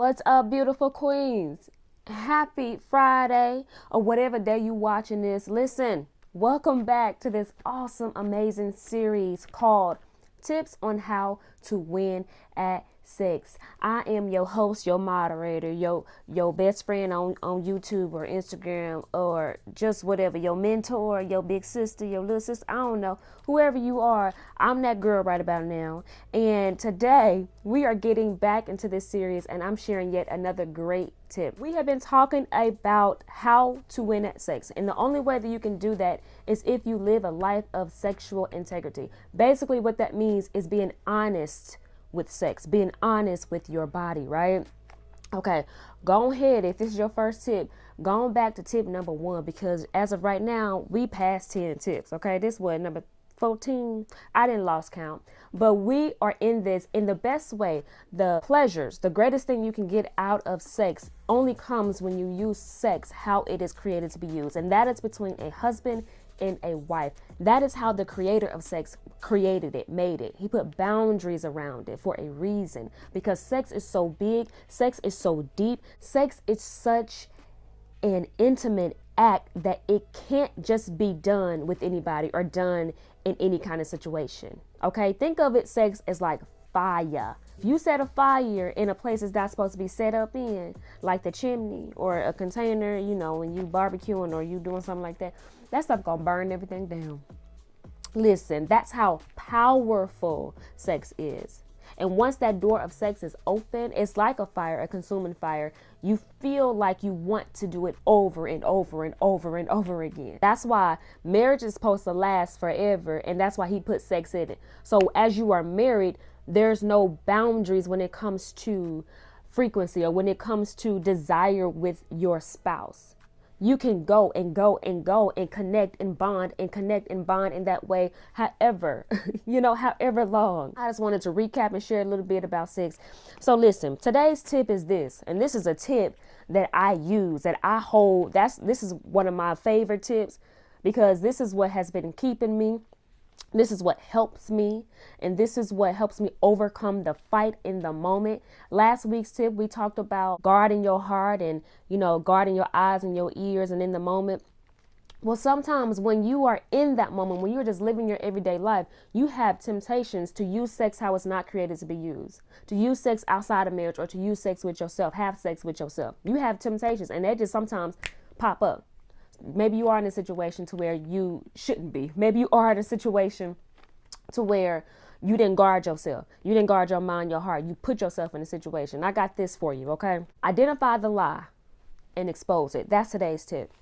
What's up, beautiful queens? Happy Friday, or whatever day you watching this. Listen, welcome back to this awesome, amazing series called Tips on How to Win at Sex. I am your host, your moderator, your best friend on YouTube or Instagram or just whatever, your mentor, your big sister, your little sister, I don't know, whoever you are, I'm that girl right about now. And today we are getting back into this series and I'm sharing yet another great tip. We have been talking about how to win at sex, and the only way that you can do that is if you live a life of sexual integrity. Basically what that means is being honest with sex, being honest with your body, right? Okay, go ahead. If this is your first tip, go on back to tip number 1, because as of right now, we passed 10 tips. Okay, this was number 14. I didn't lost count, but we are in this in the best way. The pleasures, the greatest thing you can get out of sex only comes when you use sex how it is created to be used, and that is between a husband and a wife. That is how the creator of sex created it, made it. He put boundaries around it for a reason, because sex is so big, sex is so deep, sex is such an intimate act that it can't just be done with anybody or done in any kind of situation. Okay, think of it, sex as like fire. If you set a fire in a place it's not supposed to be set up in, like the chimney or a container, you know, when you barbecuing or you doing something like that, that stuff gonna burn everything down. Listen, that's how powerful sex is. And once that door of sex is open, it's like a fire, a consuming fire. You feel like you want to do it over and over and over and over again. That's why marriage is supposed to last forever. And that's why he put sex in it. So as you are married, there's no boundaries when it comes to frequency or when it comes to desire with your spouse. You can go and go and go and connect and bond and connect and bond in that way, however, however long. I just wanted to recap and share a little bit about sex. So listen, today's tip is this, and this is a tip that I use, that I hold. This is one of my favorite tips, because this is what has been keeping me. This is what helps me, and this is what helps me overcome the fight in the moment. Last week's tip, we talked about guarding your heart and, guarding your eyes and your ears and in the moment. Well, sometimes when you are in that moment, when you're just living your everyday life, you have temptations to use sex how it's not created to be used, to use sex outside of marriage or to use sex with yourself, have sex with yourself. You have temptations, and they just sometimes pop up. Maybe you are in a situation to where you shouldn't be. Maybe you are in a situation to where you didn't guard yourself. You didn't guard your mind, your heart. You put yourself in a situation. I got this for you, okay? Identify the lie and expose it. That's today's tip.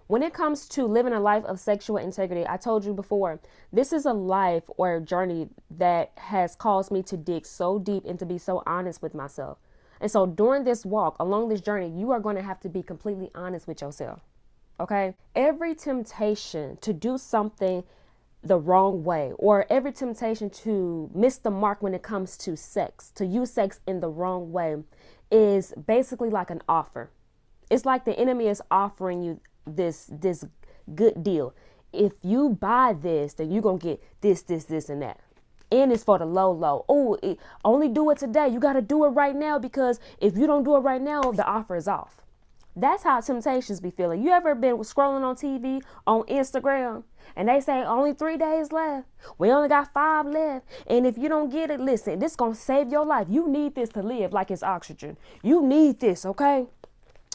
When it comes to living a life of sexual integrity, I told you before, this is a life or a journey that has caused me to dig so deep and to be so honest with myself. And so during this walk, along this journey, you are going to have to be completely honest with yourself. Okay, every temptation to do something the wrong way, or every temptation to miss the mark when it comes to sex, to use sex in the wrong way, is basically like an offer. It's like the enemy is offering you this good deal. If you buy this, then you're going to get this, and that. And it's for the low. Oh, only do it today. You got to do it right now, because if you don't do it right now, the offer is off. That's how temptations be feeling. You ever been scrolling on TV, on Instagram, and they say only 3 days left. We only got 5 left. And if you don't get it, listen, this is going to save your life. You need this to live like it's oxygen. You need this, okay?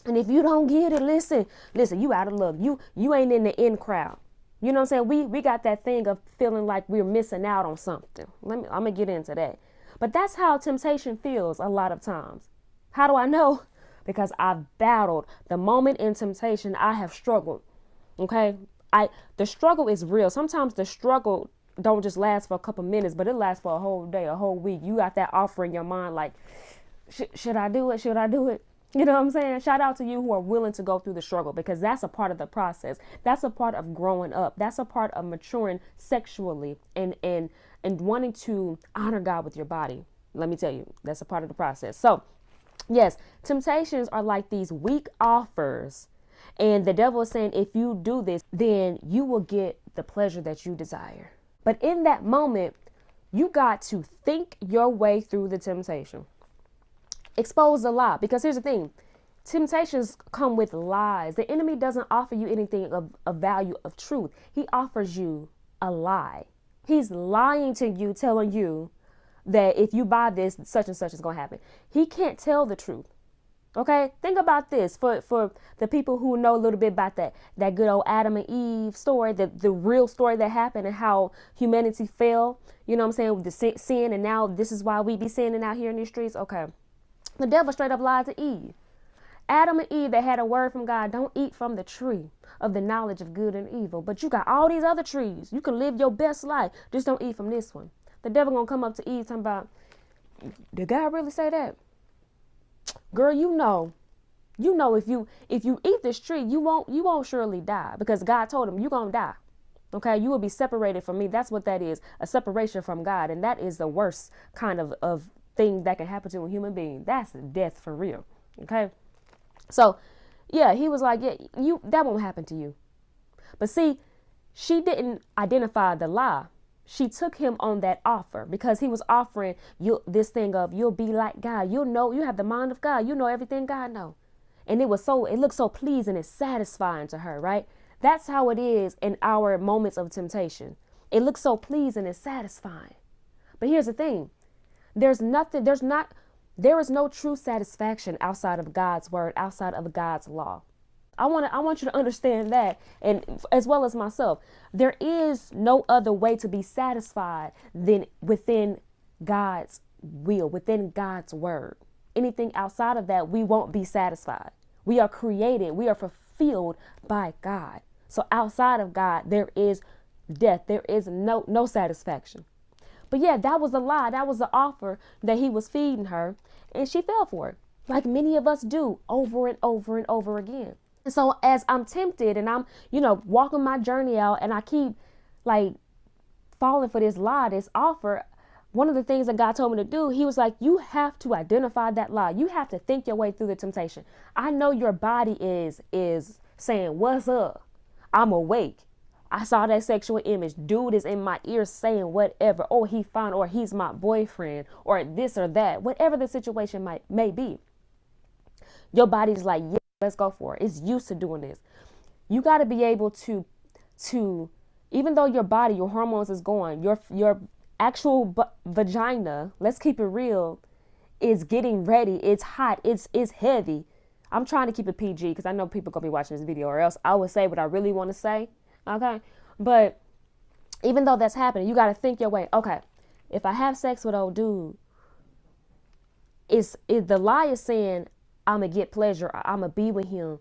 And if you don't get it, listen, you out of luck. You ain't in the in crowd. You know what I'm saying? We got that thing of feeling like we're missing out on something. I'm going to get into that. But that's how temptation feels a lot of times. How do I know? Because I've battled the moment in temptation. I have struggled. Okay. The struggle is real. Sometimes the struggle don't just last for a couple minutes, but it lasts for a whole day, a whole week. You got that offer in your mind. Like, should I do it? Should I do it? You know what I'm saying? Shout out to you who are willing to go through the struggle, because that's a part of the process. That's a part of growing up. That's a part of maturing sexually and wanting to honor God with your body. Let me tell you, that's a part of the process. So yes, temptations are like these weak offers. And the devil is saying, if you do this, then you will get the pleasure that you desire. But in that moment, you got to think your way through the temptation. Expose the lie. Because here's the thing. Temptations come with lies. The enemy doesn't offer you anything of value of truth. He offers you a lie. He's lying to you, telling you that if you buy this, such and such is going to happen. He can't tell the truth. Okay, think about this for the people who know a little bit about that good old Adam and Eve story, the real story that happened and how humanity fell. You know what I'm saying? With the sin, and now this is why we be sinning out here in these streets. Okay, the devil straight up lied to Eve. Adam and Eve, they had a word from God: don't eat from the tree of the knowledge of good and evil. But you got all these other trees. You can live your best life. Just don't eat from this one. The devil gonna come up to Eve talking about, did God really say that? Girl, you know if you eat this tree, you won't surely die, because God told him you're gonna die. Okay, you will be separated from me. That's what that is, a separation from God, and that is the worst kind of thing that can happen to a human being. That's death for real. Okay, so yeah, he was like, yeah, that won't happen to you. But see, she didn't identify the lie. She took him on that offer because he was offering you this thing of you'll be like God. You'll know, you have the mind of God. You know everything God knows. And it looked so pleasing and satisfying to her, right? That's how it is in our moments of temptation. It looks so pleasing and satisfying. But here's the thing. There is no true satisfaction outside of God's word, outside of God's law. I want you to understand that, and as well as myself, there is no other way to be satisfied than within God's will, within God's word. Anything outside of that, we won't be satisfied. We are created, we are fulfilled by God. So outside of God, there is death. There is no satisfaction. But yeah, that was a lie. That was the offer that he was feeding her, and she fell for it, like many of us do over and over and over again. And so as I'm tempted and I'm, walking my journey out, and I keep like falling for this lie, this offer, one of the things that God told me to do, he was like, you have to identify that lie. You have to think your way through the temptation. I know your body is saying, what's up? I'm awake. I saw that sexual image. Dude is in my ear saying whatever. Oh, he fine, or he's my boyfriend, or this or that, whatever the situation may be. Your body's like, yeah, let's go for it. It's used to doing this. You got to be able to, even though your body, your hormones is going, your actual vagina, let's keep it real, is getting ready. It's hot. It's heavy. I'm trying to keep it PG because I know people gonna be watching this video, or else I would say what I really want to say. Okay. But even though that's happening, you got to think your way. Okay. If I have sex with old dude, the lie is saying I'm going to get pleasure, I'm going to be with him.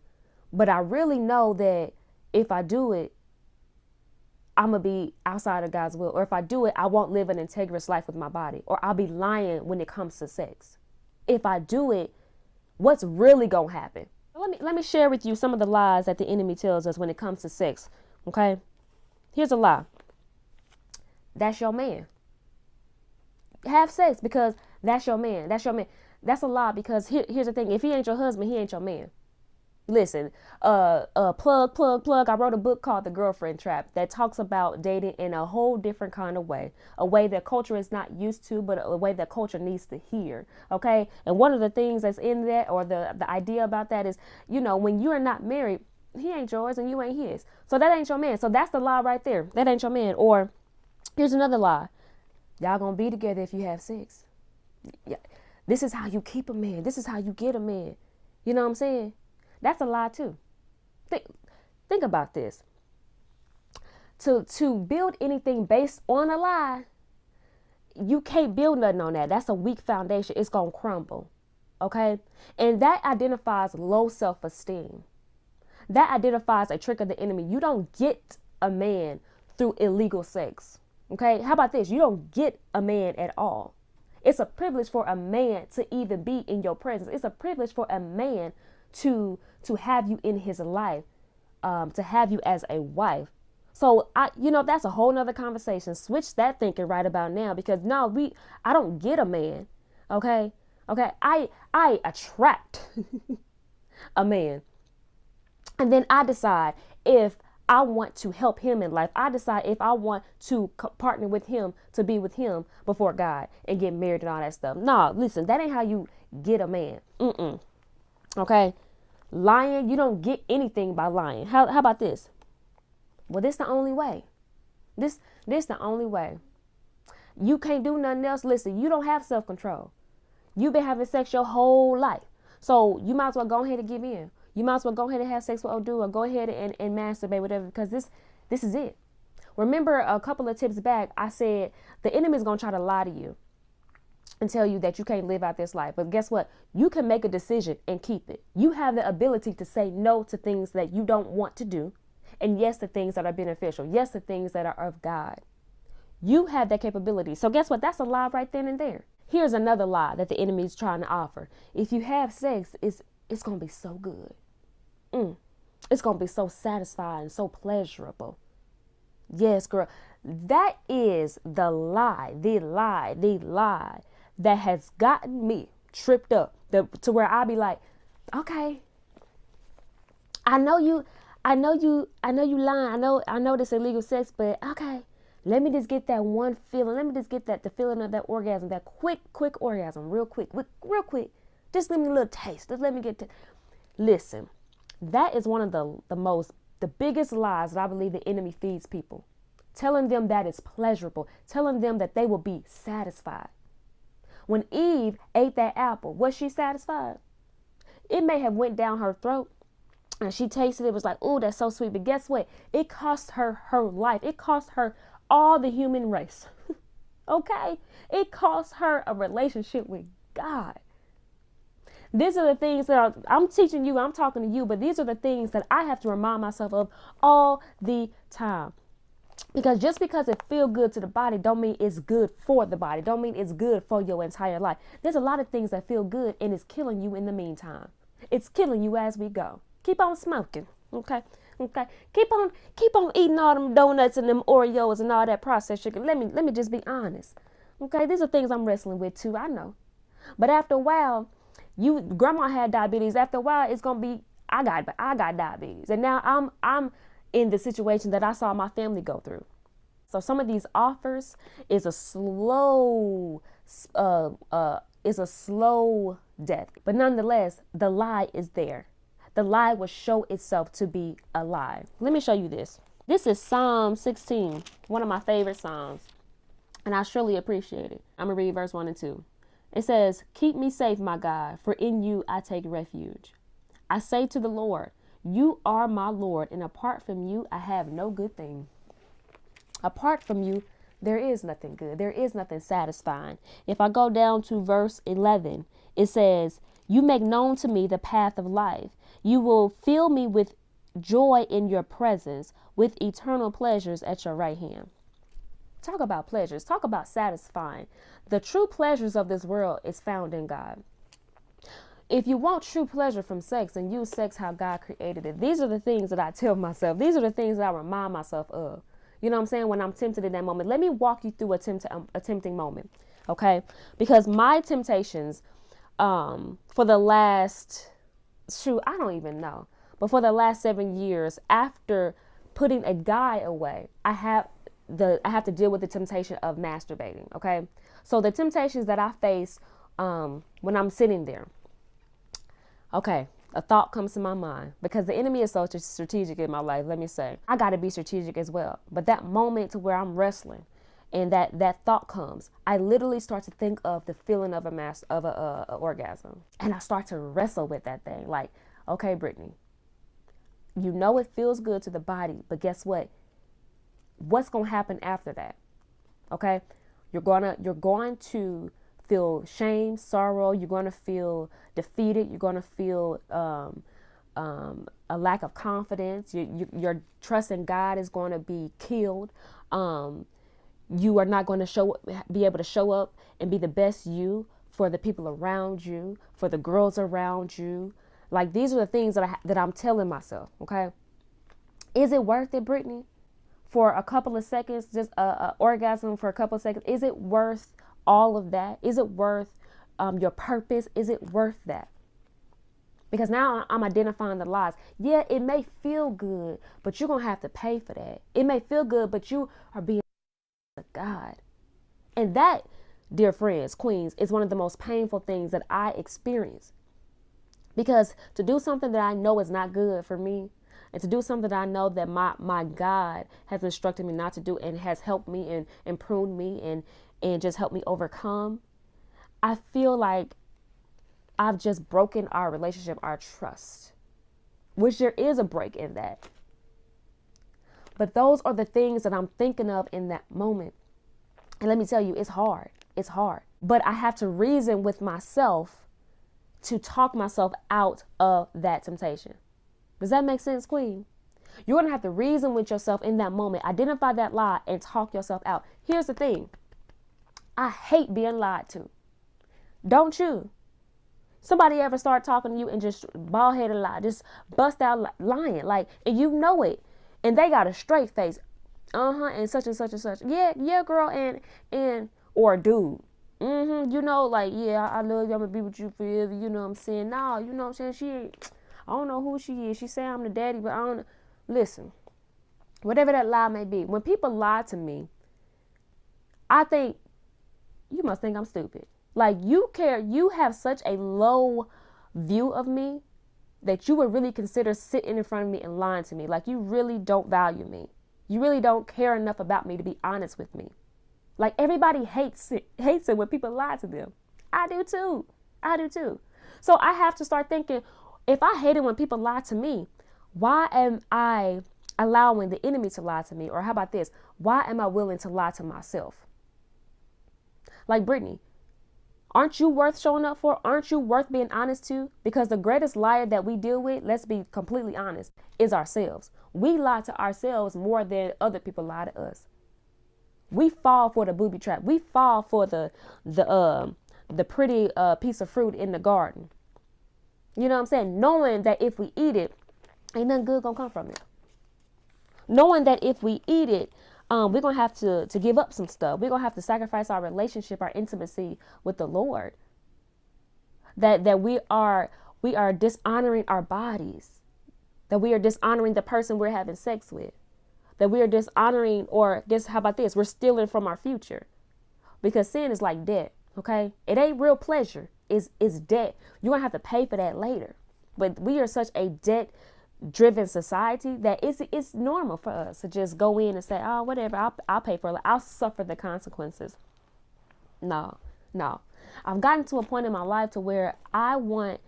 But I really know that if I do it, I'm going to be outside of God's will. Or if I do it, I won't live an integrous life with my body. Or I'll be lying when it comes to sex. If I do it, what's really going to happen? Let me share with you some of the lies that the enemy tells us when it comes to sex. Okay? Here's a lie. That's your man. Have sex because that's your man. That's your man. That's a lie, because here's the thing. If he ain't your husband, he ain't your man. Listen, plug. I wrote a book called The Girlfriend Trap that talks about dating in a whole different kind of way, a way that culture is not used to, but a way that culture needs to hear. Okay. And one of the things that's in that, or the idea about that is, when you are not married, he ain't yours and you ain't his. So that ain't your man. So that's the lie right there. That ain't your man. Or here's another lie. Y'all gonna be together if you have sex. Yeah. This is how you keep a man. This is how you get a man. You know what I'm saying? That's a lie too. Think about this. To build anything based on a lie, you can't build nothing on that. That's a weak foundation. It's gonna crumble. Okay? And that identifies low self-esteem. That identifies a trick of the enemy. You don't get a man through illegal sex. Okay? How about this? You don't get a man at all. It's a privilege for a man to even be in your presence. It's a privilege for a man to have you in his life, to have you as a wife. So that's a whole nother conversation. Switch that thinking right about now, because I don't get a man. Okay. I attract a man. And then I decide if I want to help him in life. I decide if I want to partner with him to be with him before God and get married and all that stuff. No, listen, that ain't how you get a man. Okay. Lying, you don't get anything by lying. How about this? Well, this the only way. This the only way. You can't do nothing else. Listen, you don't have self-control. You've been having sex your whole life. So you might as well go ahead and give in. You might as well go ahead and have sex with Odu, or go ahead and masturbate, whatever, because this is it. Remember a couple of tips back, I said the enemy is going to try to lie to you and tell you that you can't live out this life. But guess what? You can make a decision and keep it. You have the ability to say no to things that you don't want to do, and yes to things that are beneficial. Yes to things that are of God. You have that capability. So guess what? That's a lie right then and there. Here's another lie that the enemy is trying to offer. If you have sex, it's going to be so good. It's going to be so satisfying, so pleasurable. Yes, girl. That is the lie that has gotten me tripped up to where I'll be like, okay, I know you lying. I know this illegal sex, but okay, let me just get that one feeling. Let me just get the feeling of that orgasm, that quick orgasm, real quick. Just let me a little taste. Just let me get to. Listen, that is one of the biggest lies that I believe the enemy feeds people. Telling them that it's pleasurable, telling them that they will be satisfied. When Eve ate that apple, was she satisfied? It may have went down her throat and she tasted it, was like, oh, that's so sweet. But guess what? It cost her her life. It cost her all the human race. Okay? It cost her a relationship with God. These are the things that I'm teaching you, I'm talking to you, but these are the things that I have to remind myself of all the time. Because just because it feels good to the body don't mean it's good for the body. Don't mean it's good for your entire life. There's a lot of things that feel good and it's killing you in the meantime. It's killing you as we go. Keep on smoking. Okay. Keep on eating all them donuts and them Oreos and all that processed sugar. Let me just be honest. Okay. These are things I'm wrestling with too. I know. But after a while, grandma had diabetes. After a while, it's going to be, I got diabetes. And now I'm in the situation that I saw my family go through. So some of these offers is a slow death. But nonetheless, the lie is there. The lie will show itself to be a lie. Let me show you this. This is Psalm 16, one of my favorite Psalms. And I surely appreciate it. I'm going to read verse 1 and 2. It says, keep me safe, my God, for in you I take refuge. I say to the Lord, you are my Lord, and apart from you, I have no good thing. Apart from you, there is nothing good. There is nothing satisfying. If I go down to verse 11, it says, you make known to me the path of life. You will fill me with joy in your presence, with eternal pleasures at your right hand. Talk about pleasures. Talk about satisfying. The true pleasures of this world is found in God. If you want true pleasure from sex, and use sex how God created it. These are the things that I tell myself. These are the things that I remind myself of. You know what I'm saying? When I'm tempted in that moment. Let me walk you through a tempting moment. Okay? Because my temptations for the last, I don't even know. But for the last 7 years, after putting a guy away, I have to deal with the temptation of masturbating. Okay? So the temptations that I face when I'm sitting there. Okay, a thought comes to my mind because the enemy is so strategic in my life. Let me say, I got to be strategic as well. But that moment to where I'm wrestling and that thought comes, I literally start to think of the feeling of a orgasm. And I start to wrestle with that thing. Like, okay, Brittany, you know it feels good to the body, but guess what? What's going to happen after that? Okay, you're going to feel shame, sorrow. You're going to feel defeated. You're going to feel a lack of confidence. Your trust in God is going to be killed. You are not going to be able to show up and be the best you for the people around you, for the girls around you. Like, these are the things that I'm telling myself. Okay, is it worth it, Brittany? For a couple of seconds, just a orgasm for a couple of seconds, is it worth all of that? Is it worth your purpose? Is it worth that? Because now I'm identifying the lies. Yeah, it may feel good, but you're going to have to pay for that. It may feel good, but you are being God. And that dear friends, queens, is one of the most painful things that I experience. Because to do something that I know is not good for me, and to do something that I know that my God has instructed me not to do and has helped me and pruned me and just helped me overcome, I feel like I've just broken our relationship, our trust, which there is a break in that. But those are the things that I'm thinking of in that moment. And let me tell you, it's hard. It's hard. But I have to reason with myself to talk myself out of that temptation. Does that make sense, Queen? You're going to have to reason with yourself in that moment, identify that lie, and talk yourself out. Here's the thing. I hate being lied to. Don't you? Somebody ever start talking to you and just bald-headed lie, just bust out lying, like, and you know it, and they got a straight face, and such and such and such. Yeah, girl, and or dude, you know, like, yeah, I love you, I'm gonna be with you forever. You know what I'm saying? No, you know what I'm saying? She ain't. I don't know who she is. She say I'm the daddy, but I don't. Listen, whatever that lie may be, when people lie to me, I think you must think I'm stupid. Like, you have such a low view of me that you would really consider sitting in front of me and lying to me. Like, you really don't value me. You really don't care enough about me to be honest with me. Like, everybody hates it when people lie to them. I do too. So I have to start thinking, if I hate it when people lie to me, why am I allowing the enemy to lie to me? Or how about this? Why am I willing to lie to myself? Like, Brittany, aren't you worth showing up for? Aren't you worth being honest to? Because the greatest liar that we deal with, let's be completely honest, is ourselves. We lie to ourselves more than other people lie to us. We fall for the booby trap. We fall for the pretty piece of fruit in the garden. You know what I'm saying? Knowing that if we eat it, ain't nothing good gonna come from it. Knowing that if we eat it, we're going to have to give up some stuff. We're going to have to sacrifice our relationship, our intimacy with the Lord. That we are dishonoring our bodies. That we are dishonoring the person we're having sex with. That we are dishonoring, or just how about this? We're stealing from our future. Because sin is like debt, okay? It ain't real pleasure. It's debt. You're going to have to pay for that later. But we are such a debt-driven society that it's normal for us to just go in and say, oh, whatever, I'll pay for it. I'll suffer the consequences. No. I've gotten to a point in my life to where I want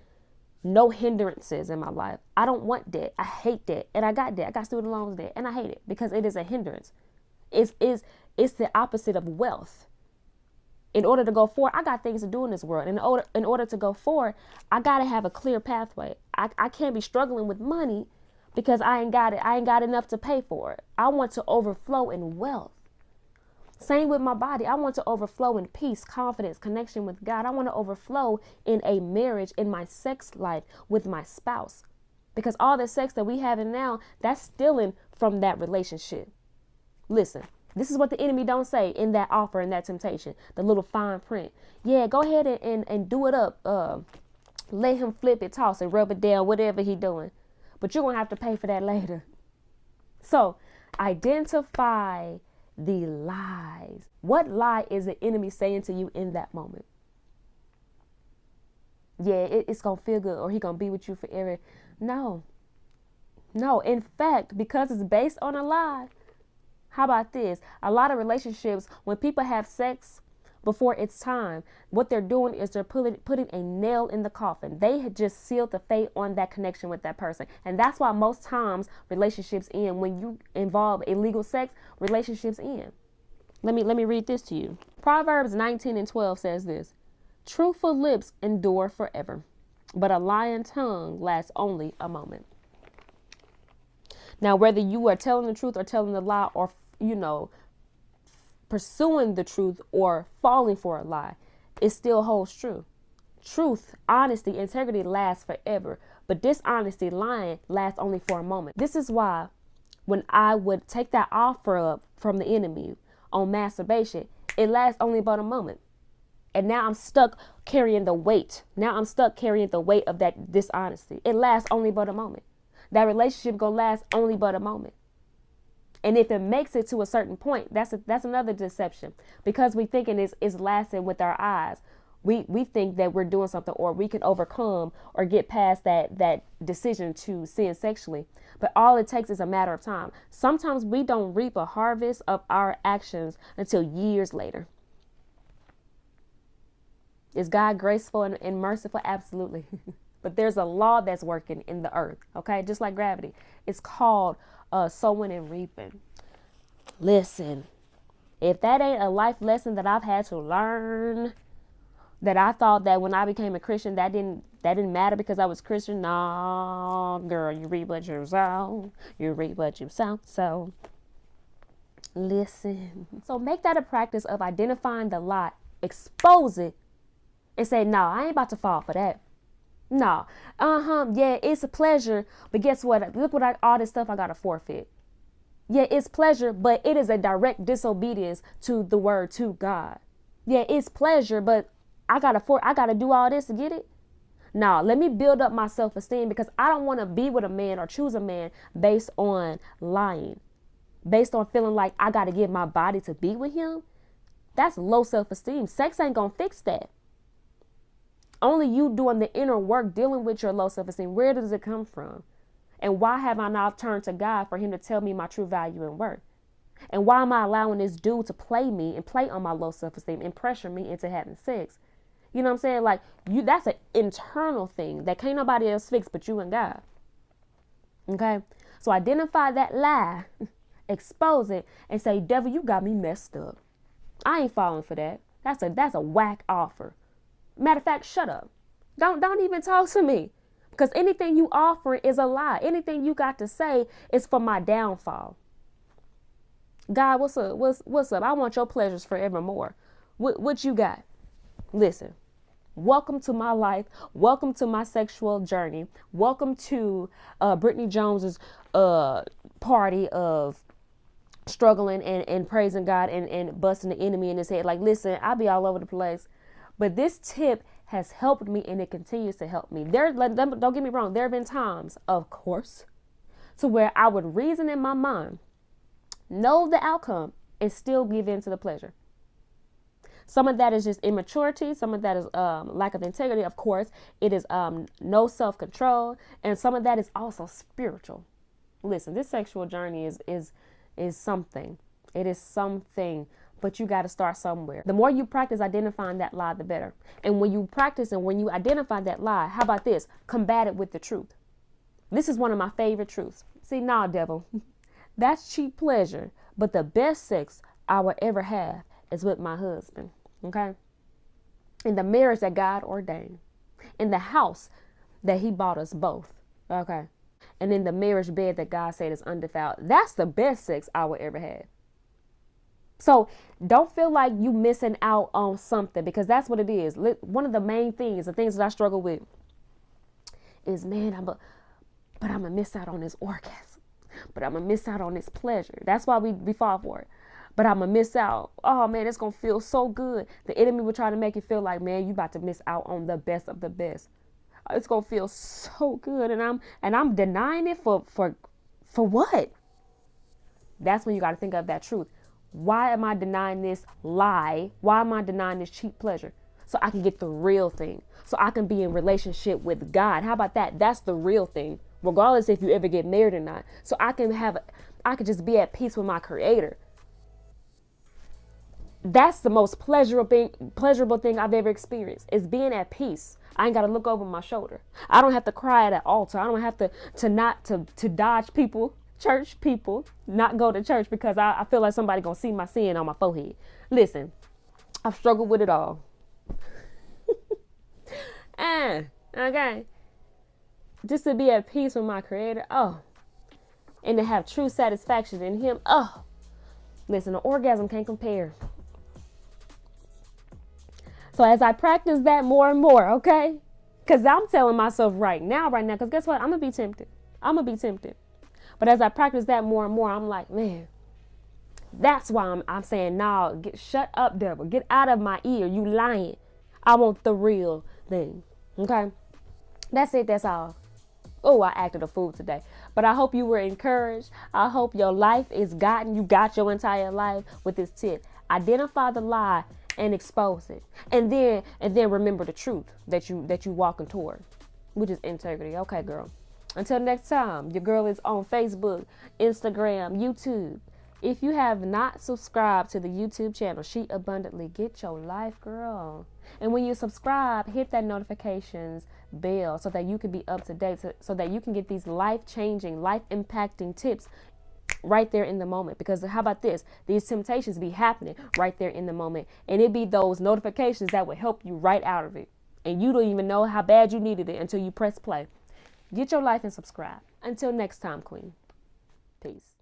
no hindrances in my life. I don't want debt. I hate debt. And I got debt. I got student loans debt. And I hate it because it is a hindrance. It's the opposite of wealth. In order to go forward, I got things to do in this world. In order to go forward, I got to have a clear pathway. I can't be struggling with money because I ain't got it. I ain't got enough to pay for it. I want to overflow in wealth. Same with my body. I want to overflow in peace, confidence, connection with God. I want to overflow in a marriage, in my sex life with my spouse. Because all the sex that we having now, that's stealing from that relationship. Listen. This is what the enemy don't say in that offer and that temptation, the little fine print. Yeah, go ahead and do it up. Let him flip it, toss it, rub it down, whatever he doing. But you're going to have to pay for that later. So identify the lies. What lie is the enemy saying to you in that moment? Yeah, it's going to feel good, or he going to be with you forever. No. In fact, because it's based on a lie. How about this? A lot of relationships, when people have sex before it's time, what they're doing is they're putting a nail in the coffin. They had just sealed the fate on that connection with that person. And that's why most times relationships end. When you involve illegal sex, relationships end. Let me read this to you. Proverbs 19:12 says this: truthful lips endure forever, but a lying tongue lasts only a moment. Now, whether you are telling the truth or telling the lie, or, pursuing the truth or falling for a lie, it still holds true. Truth, honesty, integrity lasts forever, but dishonesty, lying, lasts only for a moment. This is why when I would take that offer up from the enemy on masturbation, it lasts only about a moment. And now I'm stuck carrying the weight. Of that dishonesty. It lasts only but a moment. That relationship gonna last only but a moment. And if it makes it to a certain point, that's another deception, because we thinking is lasting with our eyes. We think that we're doing something, or we can overcome or get past that decision to sin sexually. But all it takes is a matter of time. Sometimes we don't reap a harvest of our actions until years later. Is God graceful and merciful? Absolutely. But there's a law that's working in the earth, okay? Just like gravity. It's called sowing and reaping. Listen, if that ain't a life lesson that I've had to learn, that I thought that when I became a Christian, that didn't matter because I was Christian. No, girl, you reap what you sow. You reap what you sow. So, listen. So make that a practice of identifying the lie, expose it, and say, no, I ain't about to fall for that. No, yeah, it's a pleasure, but guess what? Look what all this stuff I gotta forfeit. Yeah, it's pleasure, but it is a direct disobedience to the word, to God. Yeah, it's pleasure, but I gotta do all this to get it. No, let me build up my self-esteem, because I don't want to be with a man or choose a man based on lying, based on feeling like I gotta give my body to be with him. That's low self-esteem. Sex ain't gonna fix that. Only you doing the inner work, dealing with your low self-esteem. Where does it come from? And why have I not turned to God for him to tell me my true value and worth? And why am I allowing this dude to play me and play on my low self-esteem and pressure me into having sex? You know what I'm saying? Like, that's an internal thing that can't nobody else fix but you and God. Okay? So identify that lie, expose it, and say, devil, you got me messed up. I ain't falling for that. That's a whack offer. Matter of fact, shut up. Don't even talk to me, because anything you offer is a lie. Anything you got to say is for my downfall. God, what's up? What's up? I want your pleasures forevermore. What you got? Listen, welcome to my life. Welcome to my sexual journey. Welcome to Brittany Jones's party of struggling and praising God and busting the enemy in his head. Like, listen, I'll be all over the place. But this tip has helped me, and it continues to help me. Don't get me wrong. There have been times, of course, to where I would reason in my mind, know the outcome, and still give in to the pleasure. Some of that is just immaturity. Some of that is lack of integrity. Of course, it is no self-control, and some of that is also spiritual. Listen, this sexual journey is something. It is something. But you got to start somewhere. The more you practice identifying that lie, the better. And when you practice and when you identify that lie, how about this? Combat it with the truth. This is one of my favorite truths. See, nah, devil, that's cheap pleasure. But the best sex I will ever have is with my husband. Okay? In the marriage that God ordained. In the house that he bought us both. Okay? And in the marriage bed that God said is undefiled. That's the best sex I will ever have. So don't feel like you missing out on something, because that's what it is. One of the main things, the things that I struggle with is, man, I'm going to miss out on this orgasm. But I'm going to miss out on this pleasure. That's why we fall for it. But I'm going to miss out. Oh, man, it's going to feel so good. The enemy will try to make you feel like, man, you about to miss out on the best of the best. It's going to feel so good. And I'm denying it for what? That's when you got to think of that truth. Why am I denying this lie? Why am I denying this cheap pleasure? So I can get the real thing. So I can be in relationship with God. How about that? That's the real thing, regardless if you ever get married or not. So I can just be at peace with my Creator. That's the most pleasurable thing I've ever experienced, is being at peace. I ain't got to look over my shoulder. I don't have to cry at an altar. I don't have to dodge people. Church people, not go to church because I feel like somebody gonna see my sin on my forehead. Listen, I've struggled with it all. Okay. Just to be at peace with my Creator, and to have true satisfaction in Him, listen, an orgasm can't compare. So as I practice that more and more, okay, because I'm telling myself right now, because guess what? I'm gonna be tempted. But as I practice that more and more, I'm like, man, that's why I'm saying, no, shut up, devil. Get out of my ear. You lying. I want the real thing. Okay? That's it. That's all. Oh, I acted a fool today. But I hope you were encouraged. I hope your life is gotten. You got your entire life with this tip. Identify the lie and expose it. And then remember the truth that you walking toward, which is integrity. Okay, girl. Until next time, your girl is on Facebook, Instagram, YouTube. If you have not subscribed to the YouTube channel, She Abundantly, get your life, girl. And when you subscribe, hit that notifications bell so that you can be up to date, so that you can get these life-changing, life-impacting tips right there in the moment. Because how about this? These temptations be happening right there in the moment. And it be those notifications that will help you right out of it. And you don't even know how bad you needed it until you press play. Get your life and subscribe. Until next time, Queen. Peace.